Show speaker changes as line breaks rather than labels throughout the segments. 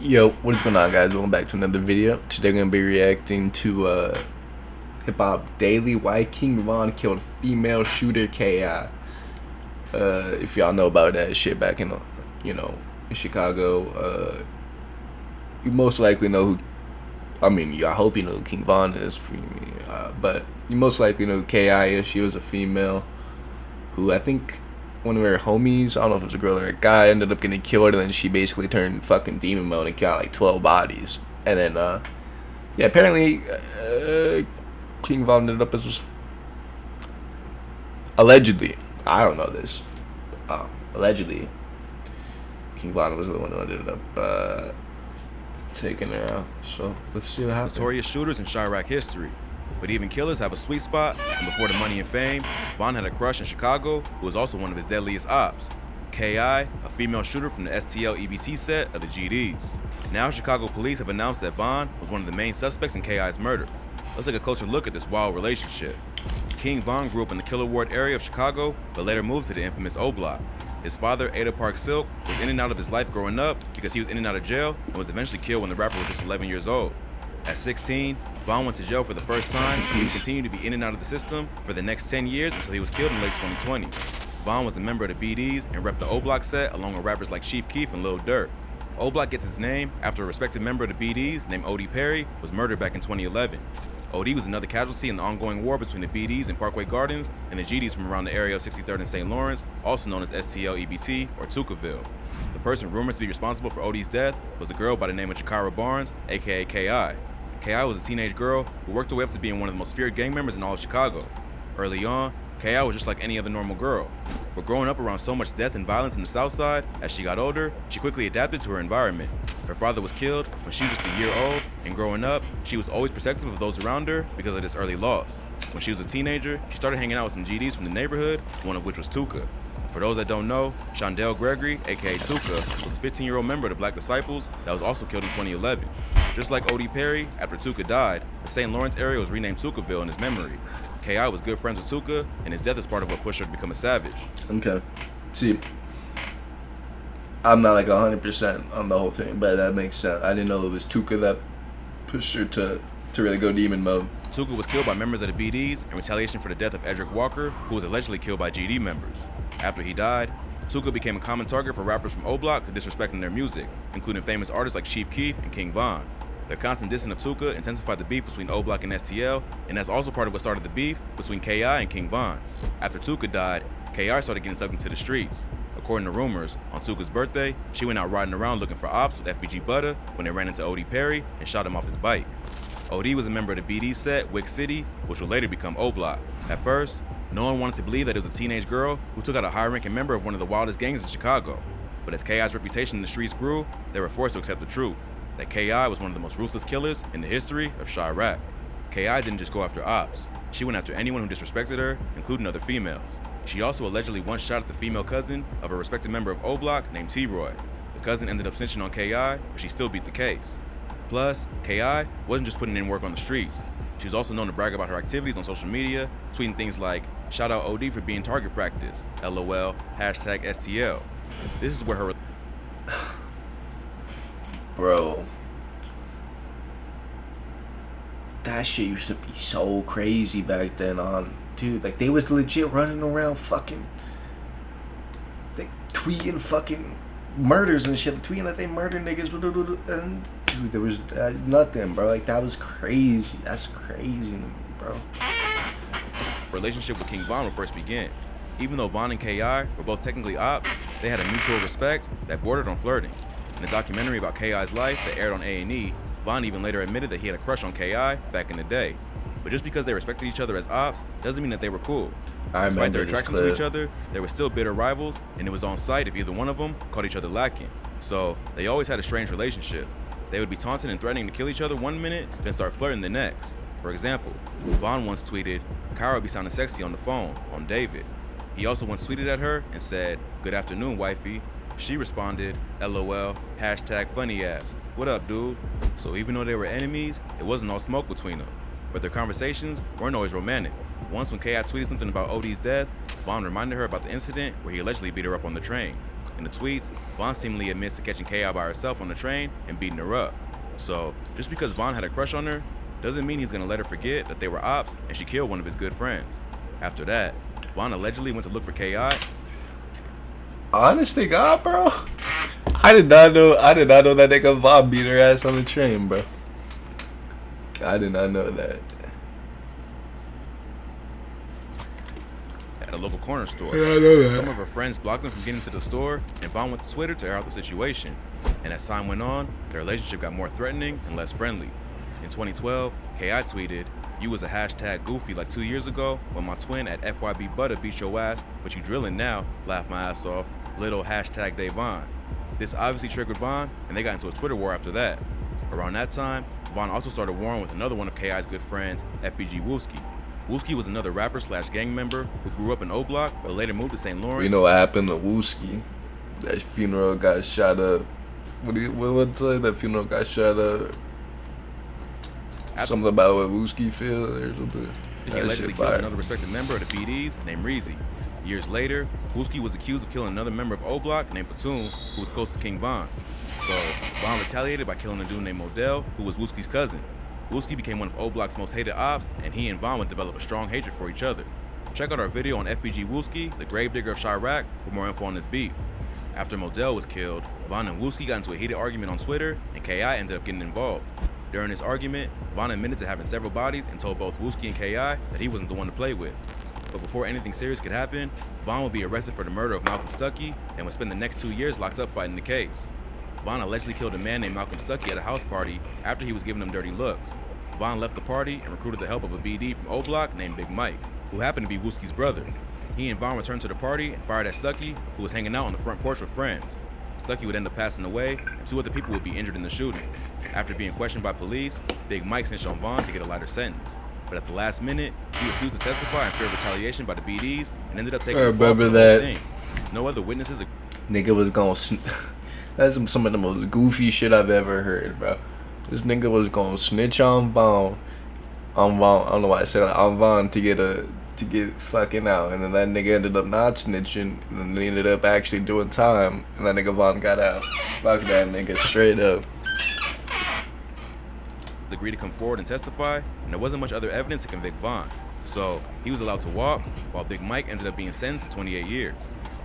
Yo, what is going on, guys? Welcome back to another video. Today, we're gonna be reacting to Hip Hop Daily. Why King Von killed female shooter Ki. If y'all know about that shit back in, in Chicago, you most likely know who. I mean, I hope you know who King Von is, but you most likely know who Ki is. She was a female who I think one of her homies, I don't know if it was a girl or a guy, ended up getting killed, and then she basically turned fucking demon mode and got like 12 bodies. And then, yeah, apparently, King Von ended up as allegedly, I don't know this, allegedly, King Von was the one who ended up taking her out. So let's see what happens.
Notorious shooters in Chiraq history. But even killers have a sweet spot, and before the money and fame, Von had a crush in Chicago who was also one of his deadliest ops. Ki, a female shooter from the STL EBT set of the GDs. Now Chicago police have announced that Von was one of the main suspects in Ki's murder. Let's take a closer look at this wild relationship. King Von grew up in the Killer Ward area of Chicago, but later moved to the infamous O Block. His father, Ada Park Silk, was in and out of his life growing up because he was in and out of jail and was eventually killed when the rapper was just 11 years old. At 16, Von went to jail for the first time, and he continued to be in and out of the system for the next 10 years until he was killed in late 2020. Von was a member of the BDs and repped the O Block set along with rappers like Chief Keef and Lil Durk. O Block gets its name after a respected member of the BDs named O.D. Perry was murdered back in 2011. O.D. was another casualty in the ongoing war between the BDs in Parkway Gardens and the GDs from around the area of 63rd and St. Lawrence, also known as STL EBT or Tukaville. The person rumored to be responsible for O.D.'s death was a girl by the name of Jakara Barnes, aka Ki. Ki was a teenage girl who worked her way up to being one of the most feared gang members in all of Chicago. Early on, Ki was just like any other normal girl. But growing up around so much death and violence in the South Side, as she got older, she quickly adapted to her environment. Her father was killed when she was just a year old, and growing up, she was always protective of those around her because of this early loss. When she was a teenager, she started hanging out with some GDs from the neighborhood, one of which was Tuka. For those that don't know, Shondell Gregory, aka Tuka, was a 15-year-old member of the Black Disciples that was also killed in 2011. Just like O.D. Perry, after Tuka died, the St. Lawrence area was renamed Tukaville in his memory. Ki was good friends with Tuka, and his death is part of what pushed her to become a savage.
Okay. See, I'm not like 100% on the whole thing, but that makes sense. I didn't know it was Tuka that pushed her to really go demon mode.
Tuka was killed by members of the BDs in retaliation for the death of Edric Walker, who was allegedly killed by GD members. After he died, Tuka became a common target for rappers from O Block disrespecting their music, including famous artists like Chief Keef and King Von. Their constant dissing of Tuka intensified the beef between O Block and STL, and that's also part of what started the beef between Ki and King Von. After Tuka died, Ki started getting sucked into the streets. According to rumors, on Tuka's birthday, she went out riding around looking for ops with FBG Butter when they ran into O.D. Perry and shot him off his bike. O.D. was a member of the BD set, Wick City, which would later become O Block. At first, no one wanted to believe that it was a teenage girl who took out a high-ranking member of one of the wildest gangs in Chicago. But as Ki's reputation in the streets grew, they were forced to accept the truth, that Ki was one of the most ruthless killers in the history of Chiraq. Ki didn't just go after ops. She went after anyone who disrespected her, including other females. She also allegedly once shot at the female cousin of a respected member of O Block named T-Roy. The cousin ended up snitching on Ki, but she still beat the case. Plus, Ki wasn't just putting in work on the streets. She was also known to brag about her activities on social media, tweeting things like, "Shout out OD for being target practice, LOL, hashtag STL." This is where her...
Bro. That shit used to be so crazy back then, dude. Like, they was legit running around fucking, like, tweeting fucking murders and shit, tweeting that they murdered niggas, and dude, there was nothing, bro. Like, that was crazy. That's crazy to me, bro.
Relationship with King Von would first begin. Even though Von and Ki were both technically ops, they had a mutual respect that bordered on flirting. In a documentary about Ki's life that aired on A&E, Von even later admitted that he had a crush on Ki back in the day. But just because they respected each other as ops doesn't mean that they were cool. Despite their attraction to each other, they were still bitter rivals, and it was on sight if either one of them caught each other lacking. So they always had a strange relationship. They would be taunting and threatening to kill each other one minute, then start flirting the next. For example, Von once tweeted, "Kyra would be sounding sexy on the phone," on David. He also once tweeted at her and said, "Good afternoon, wifey." She responded, "LOL, hashtag funny ass. What up, dude?" So even though they were enemies, it wasn't all smoke between them. But their conversations weren't always romantic. Once when Ki tweeted something about OD's death, Von reminded her about the incident where he allegedly beat her up on the train. In the tweets, Vaughn seemingly admits to catching KI by herself on the train and beating her up. So, just because Vaughn had a crush on her, doesn't mean he's gonna let her forget that they were ops and she killed one of his good friends. After that, Vaughn allegedly went to look for KI.
Honest to God, bro. I did not know that nigga Vaughn beat her ass on the train, bro. I did not know that.
At a local corner store.
Yeah, I know that.
Some of her friends blocked them from getting to the store, and Vaughn went to Twitter to air out the situation. And as time went on, their relationship got more threatening and less friendly. In 2012, KI tweeted, "You was a hashtag goofy like 2 years ago when my twin at FYB Butter beat your ass, but you drilling now, laugh my ass off, little hashtag Davon." This obviously triggered Vaughn, and they got into a Twitter war after that. Around that time, Vaughn also started warring with another one of KI's good friends, FBG Wooski. Wooski was another rapper / gang member who grew up in O Block but later moved to St. Lawrence.
You know what happened to Wooski? That funeral got shot up. What say? That funeral got shot up. Something about what Wooski feel or something.
He allegedly killed another respected member of the BDs named Reezy. Years later, Wooski was accused of killing another member of O Block named Platoon, who was close to King Von. So Von retaliated by killing a dude named Modell, who was Wooski's cousin. Wooski became one of O Block's most hated ops, and he and Von would develop a strong hatred for each other. Check out our video on FBG Wooski, the gravedigger of Chirac, for more info on this beef. After Modell was killed, Von and Wooski got into a heated argument on Twitter, and KI ended up getting involved. During this argument, Von admitted to having several bodies and told both Wooski and KI that he wasn't the one to play with. But before anything serious could happen, Von would be arrested for the murder of Malcolm Stuckey and would spend the next 2 years locked up fighting the case. Von allegedly killed a man named Malcolm Stuckey at a house party after he was giving him dirty looks. Von left the party and recruited the help of a BD from O Block named Big Mike, who happened to be Wooski's brother. He and Von returned to the party and fired at Stuckey, who was hanging out on the front porch with friends. Stuckey would end up passing away, and 2 other people would be injured in the shooting. After being questioned by police, Big Mike snitched on Von to get a lighter sentence. But at the last minute, he refused to testify in fear of retaliation by the BDs and ended up taking the fall for the whole thing. No other witnesses.
Nigga was gonna. That's some of the most goofy shit I've ever heard, bro. This nigga was gonna snitch on Von. I don't know why I said that, on Von to get fucking out, and then that nigga ended up not snitching, and then they ended up actually doing time, and that nigga Von got out. Fuck that nigga straight up.
Agreed to come forward and testify, and there wasn't much other evidence to convict Von. So he was allowed to walk, while Big Mike ended up being sentenced to 28 years.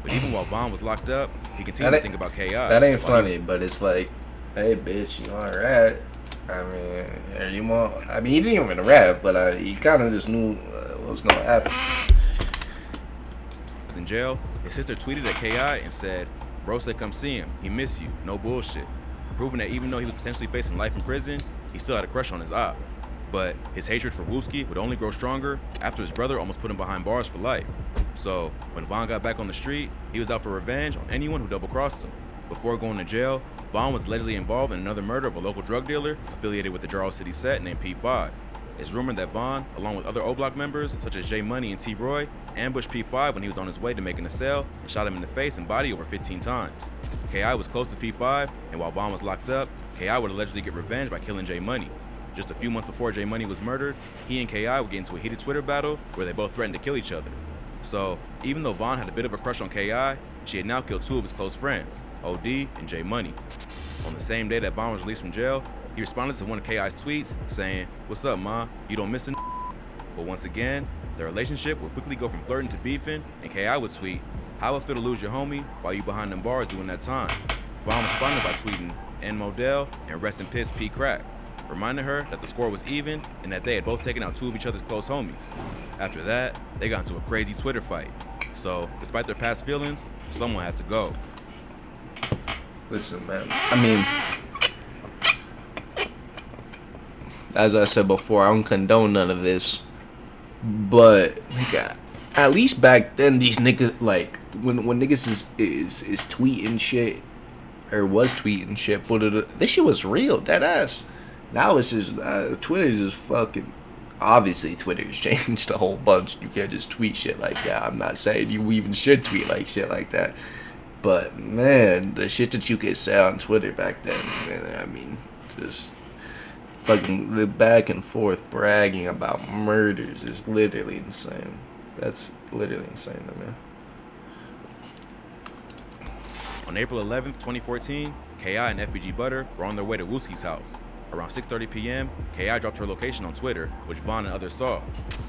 But even while Von was locked up, he continued to think about KI.
That ain't funny, but it's like, hey bitch, you want to rap? I mean, you want? I mean, he didn't even rap, but he kind of just knew what was gonna happen.
In jail, his sister tweeted at KI and said, "Bro said come see him. He miss you. No bullshit." Proving that even though he was potentially facing life in prison, he still had a crush on his op. But his hatred for Wooski would only grow stronger after his brother almost put him behind bars for life. So when Von got back on the street, he was out for revenge on anyone who double-crossed him. Before going to jail, Von was allegedly involved in another murder of a local drug dealer affiliated with the Jarrell City set named P5. It's rumored that Von, along with other O Block members such as J Money and T Roy, ambushed P5 when he was on his way to making a sale and shot him in the face and body over 15 times. KI was close to P5, and while Von was locked up, KI would allegedly get revenge by killing J Money. Just a few months before J Money was murdered, he and KI would get into a heated Twitter battle where they both threatened to kill each other. So, even though Von had a bit of a crush on KI, she had now killed 2 of his close friends, OD and J Money. On the same day that Von was released from jail, he responded to one of KI's tweets saying, "What's up, ma? You don't miss a n-?" But once again, their relationship would quickly go from flirting to beefing, and KI would tweet, "How it feel to lose your homie while you behind them bars doing that time?" Von responded by tweeting, "N Modell and rest in piss P Crack," reminding her that the score was even and that they had both taken out 2 of each other's close homies. After that, they got into a crazy Twitter fight. So, despite their past feelings, someone had to go.
Listen, man. I mean, as I said before, I don't condone none of this. But, nigga, at least back then, these niggas, like, when niggas is tweeting shit, or was tweeting shit, but this shit was real, deadass. Now it's just, Twitter is just fucking, obviously Twitter has changed a whole bunch. You can't just tweet shit like that. I'm not saying you even should tweet like shit like that. But, man, the shit that you could say on Twitter back then, man, I mean, just fucking the back and forth bragging about murders is literally insane. That's literally insane to me.
On April 11, 2014, K.I. and FBG Butter were on their way to Wooski's house. Around 6:30 p.m., K.I. dropped her location on Twitter, which Von and others saw.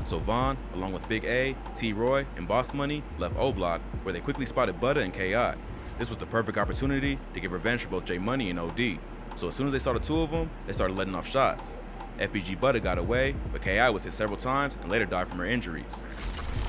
So Von, along with Big A, T-Roy, and Boss Money, left O-Block, where they quickly spotted Butter and K.I. This was the perfect opportunity to get revenge for both J Money and OD. So as soon as they saw the two of them, they started letting off shots. FBG Butter got away, but K.I. was hit several times and later died from her injuries.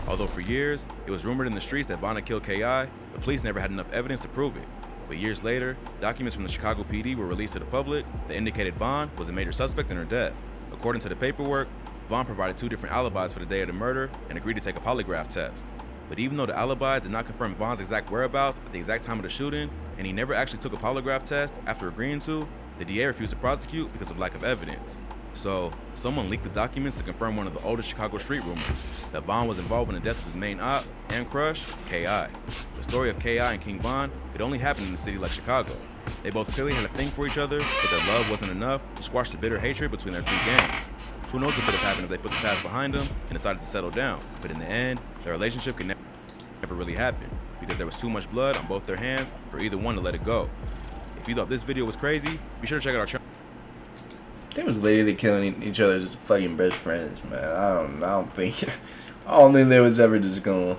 Although for years, it was rumored in the streets that Von had killed K.I., the police never had enough evidence to prove it. But years later, documents from the Chicago PD were released to the public that indicated Von was a major suspect in her death. According to the paperwork, Von provided 2 different alibis for the day of the murder and agreed to take a polygraph test. But even though the alibis did not confirm Von's exact whereabouts at the exact time of the shooting, and he never actually took a polygraph test after agreeing to, the DA refused to prosecute because of lack of evidence. So, someone leaked the documents to confirm one of the oldest Chicago street rumors, that Von was involved in the death of his main op and crush, K.I. The story of K.I. and King Von could only happen in a city like Chicago. They both clearly had a thing for each other, but their love wasn't enough to squash the bitter hatred between their 2 gangs. Who knows what could have happened if they put the past behind them and decided to settle down, but in the end, their relationship could never really happen, because there was too much blood on both their hands for either one to let it go. If you thought this video was crazy, be sure to check out our channel.
They was literally killing each other as fucking best friends, man. I don't think they was ever just gonna.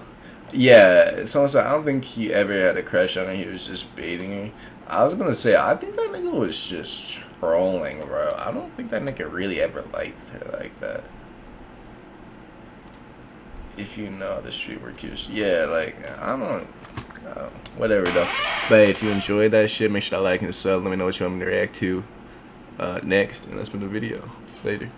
Yeah, someone said I don't think he ever had a crush on her. He was just baiting her. I was gonna say I think that nigga was just trolling, bro. I don't think that nigga really ever liked her like that. If you know the street workers, yeah, like I don't whatever though. But if you enjoyed that shit, make sure to like and sub. Let me know what you want me to react to next, and that's been the video. Later.